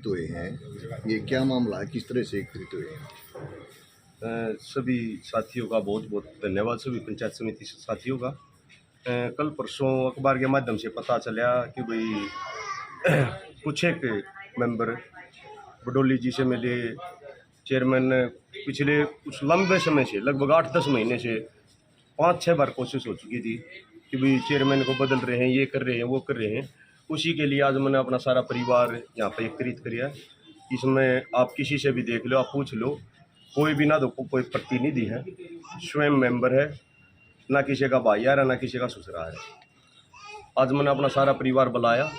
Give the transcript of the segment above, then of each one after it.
हुए हैं, ये क्या मामला है, किस तरह से एकत्रित हुए हैं? सभी साथियों का बहुत बहुत धन्यवाद, सभी पंचायत समिति साथियों का। कल परसों अखबार के माध्यम से पता चला कि भाई कुछ एक मेंबर बडोली जी से मिले। चेयरमैन पिछले कुछ लंबे समय से, लगभग 8-10 महीने से 5-6 बार कोशिश हो चुकी थी कि भाई चेयरमैन को बदल रहे हैं, ये कर रहे हैं, वो कर रहे हैं। उसी के लिए आज मैंने अपना सारा परिवार यहाँ पे एकत्रित किया। इसमें आप किसी से भी देख लो, आप पूछ लो, कोई भी ना, तो कोई प्रतिनिधि है, स्वयं मेंबर है, ना किसी का भाईयार है, ना किसी का ससुराल है। आज मैंने अपना सारा परिवार बुलाया।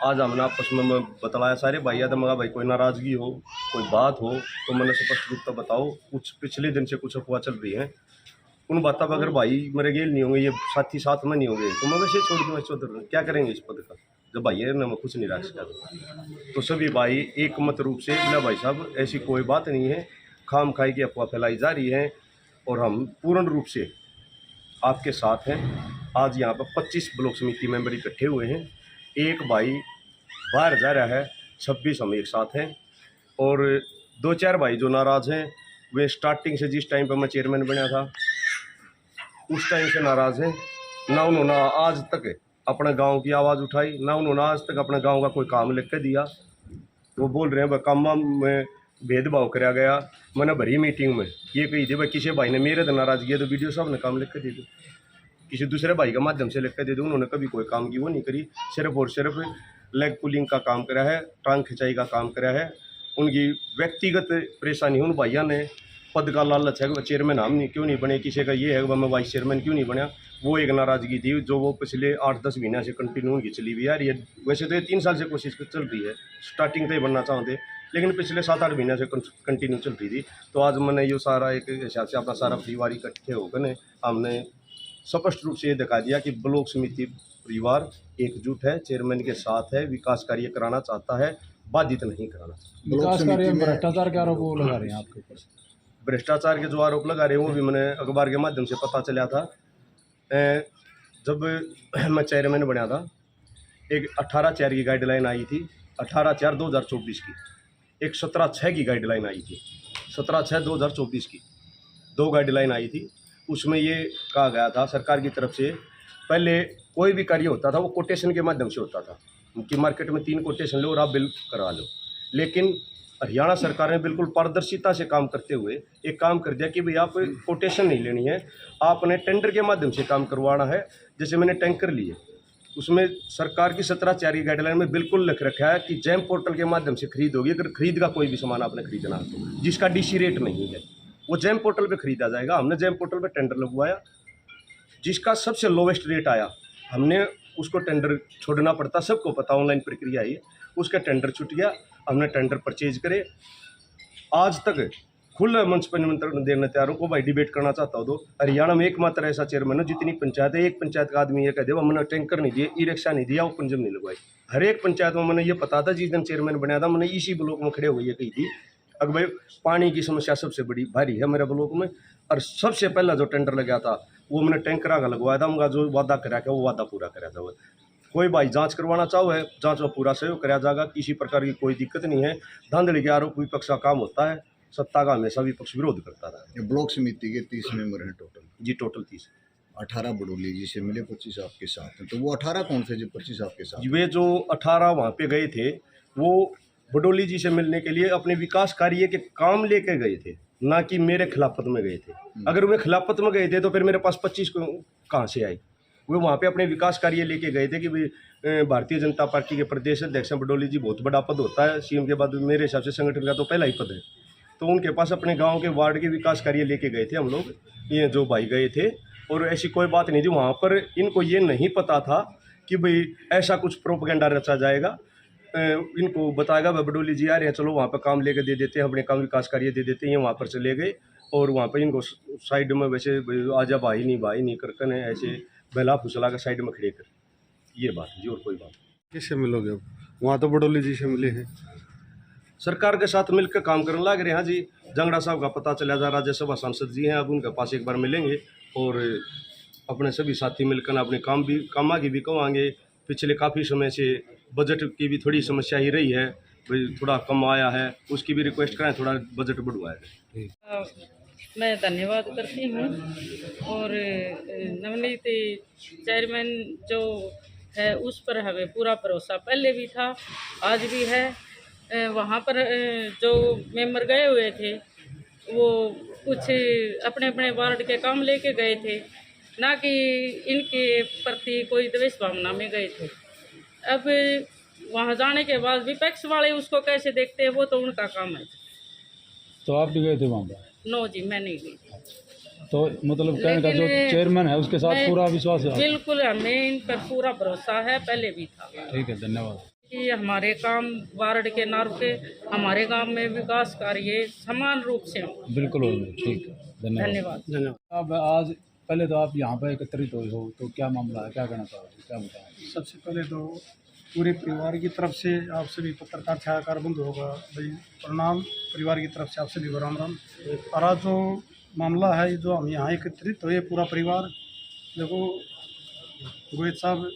आज हमने आपस में बतलाया सारे भैया, तो मगा भाई कोई नाराज़गी हो, कोई बात हो तो मैंने स्पष्ट रूप से बताओ। कुछ पिछले दिन से कुछ अफवाह चल रही है, उन बातों पर अगर भाई मेरे गेल नहीं होंगे, ये साथी साथ में नहीं होंगे, तो मैं वैसे छोड़ दूँगा चौधर, क्या करेंगे इस पद का जब भाई ने मैं कुछ नहीं रख सका। तो सभी भाई एक मत रूप से बोला भाई साहब ऐसी कोई बात नहीं है, खाम खाई की अफवाह फैलाई जा रही है और हम पूर्ण रूप से आपके साथ हैं। आज यहाँ पर 25 ब्लॉक समिति मेंबर इकट्ठे हुए हैं। एक भाई बाहर जा रहा है, 26 हम एक साथ हैं। और 2-4 भाई जो नाराज़ हैं, वे स्टार्टिंग से जिस टाइम पर मैं चेयरमैन बना था उस टाइम से नाराज़ हैं। ना उन्होंने आज तक अपने गांव की आवाज़ उठाई, ना उन्होंने आज तक अपने गांव का कोई काम लिख के दिया। वो बोल रहे हैं भाई काम में भेदभाव कराया गया। मैंने भरी मीटिंग में ये कही थी भाई किसी भाई ने मेरे तो नाराज़गी है तो वीडियो साहब ने काम लिख के दे दो, किसी दूसरे भाई के माध्यम से लिख के दे दो। उन्होंने कभी कोई काम की वो नहीं करी, सिर्फ और सिर्फ लेग पुलिंग का काम करा है, टांग खिंचाई का काम करा है। उनकी व्यक्तिगत परेशानी उन भाइयों ने पद का लालच है कि चेयरमैन हम नहीं क्यों नहीं बने, किसी का ये है कि मैं वाइस चेयरमैन क्यों नहीं बना, वो एक नाराज़गी थी जो वो पिछले 8-10 महीने से कंटिन्यू उनकी चली हुई है। ये वैसे तो ये 3 साल से कोशिश चल रही है, स्टार्टिंग से ही बनना चाहते, लेकिन पिछले 7-8 महीने से कंटिन्यू चल रही थी। तो आज मैंने ये सारा एक हिसाब से अपना सारा परिवार इकट्ठे होकर हमने स्पष्ट रूप से ये दिखा दिया कि ब्लॉक समिति परिवार एकजुट है, चेयरमैन के साथ है, विकास कार्य कराना चाहता है, बाधित नहीं कराना चाहता। ब्लॉक समिति में भ्रष्टाचार के आरोप लगा रहे हैं आपके ऊपर। भ्रष्टाचार के जो आरोप लगा रहे हैं वो भी मैंने अखबार के माध्यम से पता चला था। जब मैं चेयरमैन बना था, एक 18/4 की गाइडलाइन आई थी, 18/4/2024 की, एक 17/6 की गाइडलाइन आई थी, 17/6/2024 की 2 गाइडलाइन आई थी। उसमें ये कहा गया था सरकार की तरफ से, पहले कोई भी कार्य होता था वो कोटेशन के माध्यम से होता था कि मार्केट में 3 कोटेशन लो और आप बिल करवा लो। लेकिन हरियाणा सरकार ने बिल्कुल पारदर्शिता से काम करते हुए एक काम कर दिया कि भाई आप कोटेशन नहीं लेनी है, आपने टेंडर के माध्यम से काम करवाना है। जैसे मैंने टैंकर लिए, उसमें सरकार की 17/4 की गाइडलाइन में बिल्कुल लिख रखा है कि जैम पोर्टल के माध्यम से खरीद होगी। अगर खरीद का कोई भी सामान आपने खरीदना है तो जिसका डीसी रेट नहीं है वो जैम पोर्टल पे खरीदा जाएगा। हमने जैम पोर्टल पे टेंडर लगवाया, जिसका सबसे लोवेस्ट रेट आया हमने उसको टेंडर छोड़ना पड़ता, सबको पता, ऑनलाइन प्रक्रिया है, उसका टेंडर छूट गया, हमने टेंडर परचेज करे। आज तक खुला मंच पर निमंत्रण देना तैयार हूँ, को भाई डिबेट करना चाहता हो तो हरियाणा में एकमात्र ऐसा चेयरमैन है, जितनी पंचायत है एक पंचायत का आदमी ये कह दे मैंने टैंकर नहीं दिए, ई रिक्शा नहीं दिया, वो पंजम नहीं लगवाई। हर एक पंचायत में मैंने ये पता था, जिस दिन चेयरमैन बनाया था मैंने इसी ब्लॉक में खड़े हुए ये कही थी अगर भाई पानी की समस्या सबसे बड़ी भारी है मेरे ब्लॉक में, और सबसे पहला जो टेंडर लगा था वो मैंने टैंकरा का लगवाया था। मगर जो वादा करा वो वादा पूरा करा था। कोई भाई जांच करवाना चाहो है, जांच में पूरा सहयोग कराया जाएगा, किसी प्रकार की कोई दिक्कत नहीं है। धांधली के आरोप विपक्ष का काम होता है, सत्ता का हमेशा विपक्ष विरोध करता रहा। ये ब्लॉक समिति के 30 मेंबर हैं टोटल जी, टोटल 30। 18 बडोली जी से मिले, 25 आपके साथ हैं। तो वो 18 कौन थे जो 25 आपके साथ? वे जो 18 वहाँ पे गए थे वो बडोली जी से मिलने के लिए अपने विकास कार्य के काम लेके गए थे, ना कि मेरे खिलाफत में गए थे। अगर वे खिलाफत में गए थे तो फिर मेरे पास 25 कहाँ से आई? वे वहाँ पे अपने विकास कार्य लेके गए थे कि भाई भारतीय जनता पार्टी के प्रदेश अध्यक्ष बडोली जी, बहुत बड़ा पद होता है, सीएम के बाद मेरे हिसाब से संगठन का तो पहला ही पद है। तो उनके पास अपने गांव के वार्ड के विकास कार्य लेके गए थे हम लोग, ये जो भाई गए थे। और ऐसी कोई बात नहीं थी वहाँ पर, इनको ये नहीं पता था कि भाई ऐसा कुछ प्रोपेगेंडा रचा जाएगा। इनको बताएगा भाई बडोली जी आ रहे हैं, चलो वहाँ पर काम लेके दे देते हैं, अपने काम विकास कार्य दे देते हैं। वहाँ पर चले गए और वहाँ पर इनको साइड में वैसे आजा भाई नहीं करके ने ऐसे बहला फुसला के साइड में खड़े कर, ये बात जी, और कोई बात। किससे मिलोगे अब? वहाँ तो बडोली जी से मिले हैं। सरकार के साथ मिलकर काम करने लग रहे हैं जी। जंगड़ा साहब का पता चला जा, राज्यसभा सांसद जी हैं, अब उनके पास एक बार मिलेंगे और अपने सभी साथी मिलकर अपने काम की भी कहवाएंगे। पिछले काफ़ी समय से बजट की भी थोड़ी समस्या ही रही है, भाई थोड़ा कम आया है, उसकी भी रिक्वेस्ट करें थोड़ा बजट बढ़वाया जाए। मैं धन्यवाद करती हूँ। और नवनीत चेयरमैन जो है उस पर हमें पूरा भरोसा पहले भी था, आज भी है। वहाँ पर जो मेंबर गए हुए थे वो कुछ अपने अपने वार्ड के काम लेके गए थे, ना कि इनके प्रति कोई द्वेष भावना में गए थे। अब वहाँ जाने के बाद विपक्ष वाले उसको कैसे देखते हैं वो तो उनका काम है। तो आप भी गए थे वहाँ पर? नो जी, मैं नहीं गई। तो मतलब कहने का जो लेकिन चेयरमैन है उसके साथ मैं- पूरा विश्वास है आपको? बिल्कुल, हमें इन पर पूरा भरोसा है, पहले भी था ठीक है, धन्यवाद। कि हमारे काम वार्ड के नाम पे हमारे गांव में विकास कार्य समान रूप से हों। बिल्कुल होंगे, ठीक है, धन्यवाद। धन्यवाद। अब आज पहले तो आप यहाँ पर एकत्रित हुए हो, तो क्या मामला है, क्या कहना चाहोगे, क्या बताएं? सबसे पहले तो पूरे परिवार की तरफ से आप सभी पत्रकार छायाकार बंधु होगा भाई प्रणाम, परिवार की तरफ से आप सभी को राम राम। और आज जो मामला है, जो हम यहाँ एकत्रित हुए पूरा परिवार, देखो गोयत साहब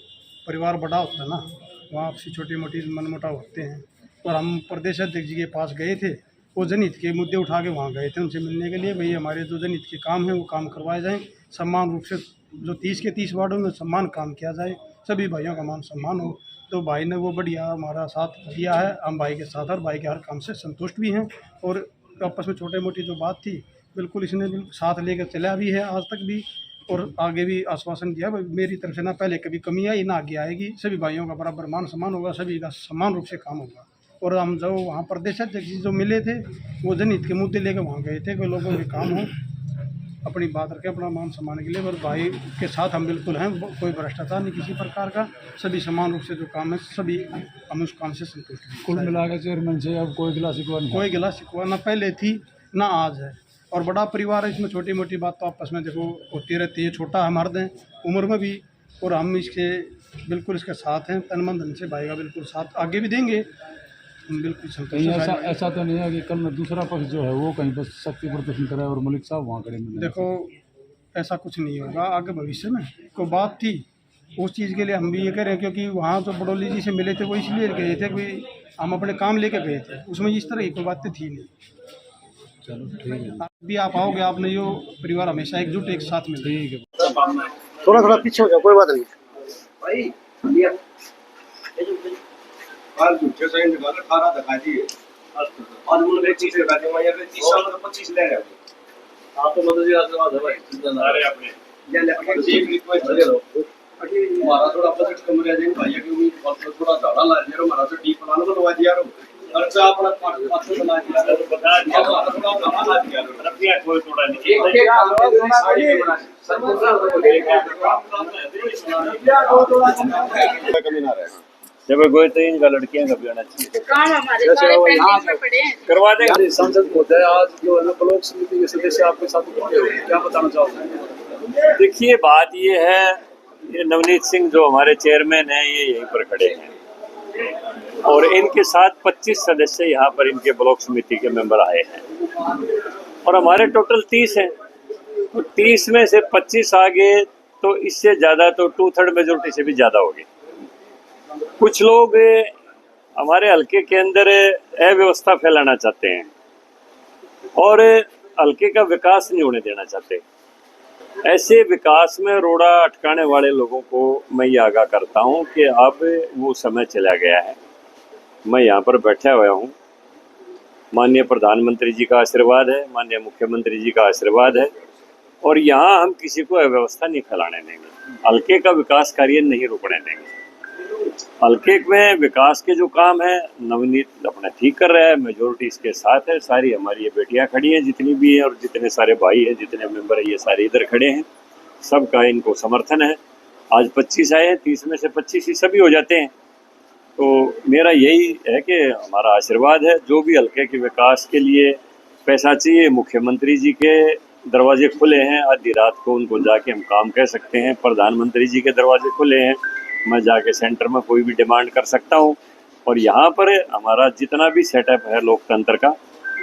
परिवार बड़ा होता है ना, वहाँ आपसी छोटी मोटी मनमुटाव होते हैं। और हम प्रदेश अध्यक्ष जी के पास गए थे, वो जनहित के मुद्दे उठा के वहाँ गए थे उनसे मिलने के लिए। भाई हमारे जो जनहित के काम हैं वो काम करवाए जाएँ, सम्मान रूप से जो 30 के 30 वार्डों में सम्मान काम किया जाए, सभी भाइयों का मान सम्मान हो। तो भाई ने वो बढ़िया हमारा साथ दिया है, हम भाई के साथ और भाई के हर काम से संतुष्ट भी हैं। और आपस में छोटे मोटी जो बात थी बिल्कुल इसने बिल्कुल साथ लेकर चला भी है आज तक भी, और आगे भी आश्वासन दिया मेरी तरफ से ना पहले कभी कमी आई ना आगे आएगी। सभी भाइयों का बराबर मान सम्मान होगा, सभी का समान रूप से काम होगा। और हम जो वहाँ प्रदेश अध्यक्ष जी जो मिले थे वो जनहित के मुद्दे लेकर वहाँ गए थे, कोई लोगों के काम हो अपनी बात रखें अपना मान सम्मान के लिए। और भाई के साथ हम बिल्कुल हैं, कोई भ्रष्टाचार नहीं किसी प्रकार का, सभी समान रूप से जो काम है सभी हम उस काम से संतुष्ट हैं। कुल मिलाकर चेयरमैन से अब कोई गिला शिकवा नहीं? कोई गिला शिकवा ना पहले थी ना आज है। और बड़ा परिवार है, इसमें छोटी मोटी बात तो आपस में देखो होती रहती है, छोटा हम मर्द हैं उम्र में भी, और हम इसके बिल्कुल इसके साथ हैं, तन मन धन से भाई का बिल्कुल साथ आगे भी देंगे, हम बिल्कुल संतुष्ट कहीं ऐसा हैं। ऐसा तो नहीं है कि कल में दूसरा पक्ष जो है वो कहीं पर शक्ति प्रदर्शन करे और मलिक साहब वहाँ खड़े मिले? देखो ऐसा कुछ नहीं होगा आगे भविष्य में। कोई बात थी उस चीज़ के लिए हम भी ये कह रहे हैं, क्योंकि वहाँ जो बडोली जी से मिले थे वो इसलिए गए थे कोई हम अपने काम लेके गए थे, उसमें इस तरह की कोई बातें थी नहीं। चलो ठीक है, भी आप आओगे, आपने यो परिवार हमेशा एकजुट एक साथ में। ठीक है। थोड़ा थोड़ा पीछे हो जाओ, कोई बात नहीं। आज झूठे से इंतजार 18 दिखा दिए, आज बोलो 25 दिखा दिए, मैं ये 30 साल का 25 ले रहे हैं। आप तो मतलब जी आशीर्वाद है भाई, अरे अपने एक रिक्वेस्ट दे दो, हमारा थोड़ा बजट कम रह जाए भाई की उम्मीद पर थोड़ा ज्यादा ला दिया, हमारा तो डी प्लान बनवा दिया रो, खर्चा अपना 500 बना दिया, बता दिया हमारा थोड़ा ज्यादा ला दिया रो, रुपया कोई थोड़ा नहीं कमी ना रहेगा। जब कोई तो इनका लड़कियां का भी आना चाहिए, काम हमारे सारे पेंडिंग में पड़े हैं। करवा देंगे। सांसद महोदय, आज जो है ब्लॉक समिति के सदस्य आपके साथ उपस्थित हैं, क्या बताना चाहोगे? देखिए, बात ये है, ये नवनीत सिंह जो हमारे चेयरमैन हैं ये यहीं पर खड़े हैं और इनके साथ 25 सदस्य यहाँ पर इनके ब्लॉक समिति के मेंबर आए हैं और हमारे टोटल 30 हैं। तो 30 में से 25 आ गए तो इससे ज़्यादा तो 2/3 मेजोरिटी से भी ज़्यादा होगी। कुछ लोग हमारे हल्के के अंदर अव्यवस्था फैलाना चाहते हैं और हल्के का विकास नहीं होने देना चाहते। ऐसे विकास में रोड़ा अटकाने वाले लोगों को मैं ये आगाह करता हूँ कि अब वो समय चला गया है। मैं यहाँ पर बैठा हुआ हूँ, माननीय प्रधानमंत्री जी का आशीर्वाद है, माननीय मुख्यमंत्री जी का आशीर्वाद है और यहाँ हम किसी को अव्यवस्था नहीं फैलाने देंगे, हल्के का विकास कार्य नहीं रुकने देंगे। हल्के में विकास के जो काम है नवनीत अपना ठीक कर रहा है, मेजोरिटी इसके साथ है, सारी हमारी ये बेटियां खड़ी हैं जितनी भी हैं और जितने सारे भाई हैं, जितने मेंबर हैं, ये सारे इधर खड़े हैं, सबका इनको समर्थन है। आज 25 आए हैं, 30 में से 25 ही सभी हो जाते हैं। तो मेरा यही है कि हमारा आशीर्वाद है, जो भी हल्के के विकास के लिए पैसा चाहिए, मुख्यमंत्री जी के दरवाजे खुले हैं, आधी रात को उनको जाके हम काम कह सकते हैं। प्रधानमंत्री जी के दरवाजे खुले हैं, मैं जाके सेंटर में कोई भी डिमांड कर सकता हूं। और यहाँ पर हमारा जितना भी सेटअप है लोकतंत्र का,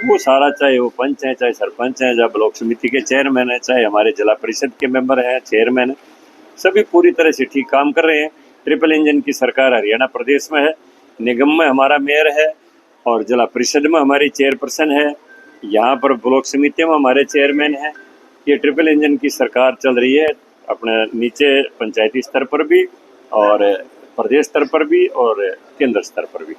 वो सारा, चाहे वो पंच हैं, चाहे सरपंच हैं, चाहे ब्लॉक समिति के चेयरमैन हैं, चाहे हमारे जिला परिषद के मेंबर हैं, चेयरमैन हैं, सभी पूरी तरह से ठीक काम कर रहे हैं। ट्रिपल इंजन की सरकार हरियाणा प्रदेश में है, निगम में हमारा मेयर है और जिला परिषद में हमारी चेयरपर्सन है, यहाँ पर ब्लॉक समिति में हमारे चेयरमैन हैं। ये ट्रिपल इंजन की सरकार चल रही है, अपने नीचे पंचायती स्तर पर भी और प्रदेश स्तर पर भी और केंद्र स्तर पर भी।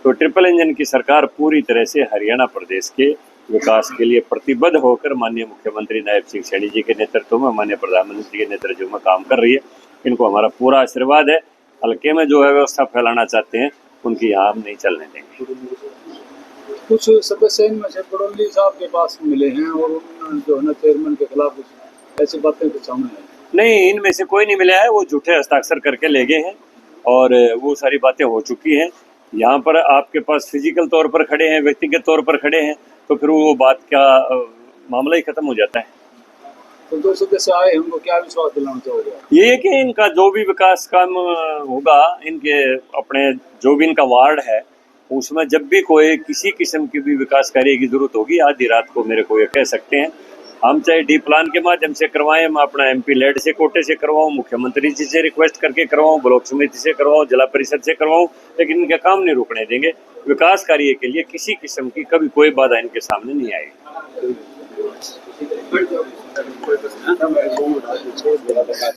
तो ट्रिपल इंजन की सरकार पूरी तरह से हरियाणा प्रदेश के विकास के लिए प्रतिबद्ध होकर माननीय मुख्यमंत्री नायब सिंह सैनी जी के नेतृत्व में, माननीय प्रधानमंत्री के नेतृत्व में काम कर रही है। इनको हमारा पूरा आशीर्वाद है। हल्के में जो है व्यवस्था फैलाना चाहते हैं उनकी यहाँ हम नहीं चलने देंगे। कुछ सदस्य इनमें से बड़ौली साहब के पास मिले हैं और उन जो है ना चेयरमैन के खिलाफ कुछ ऐसी बातें कुछ सामने आई। नहीं, इनमें से कोई नहीं मिला है। वो झूठे हस्ताक्षर करके ले गए हैं और वो सारी बातें हो चुकी हैं। यहाँ पर आपके पास फिजिकल तौर पर खड़े हैं, व्यक्तिगत तौर पर खड़े हैं, तो फिर वो बात का मामला ही खत्म हो जाता है। तो जो सदस्य आए उनको क्या विश्वास दिलाना चाहोगे? ये है कि इनका जो भी विकास काम होगा, इनके अपने जो भी इनका वार्ड है उसमें जब भी कोई किसी किस्म की भी विकास कार्य की जरूरत होगी, आधी रात को मेरे को ये कह सकते हैं। हम चाहे डी प्लान के माध्यम से करवाएं, मैं अपना MP लेड से कोटे से करवाऊं, मुख्यमंत्री जी से रिक्वेस्ट करके करवाऊं, ब्लॉक समिति से करवाऊं, जिला परिषद से करवाऊं, लेकिन इनका काम नहीं रुकने देंगे। विकास कार्य के लिए किसी किस्म की कभी कोई बाधा इनके सामने नहीं आएगी।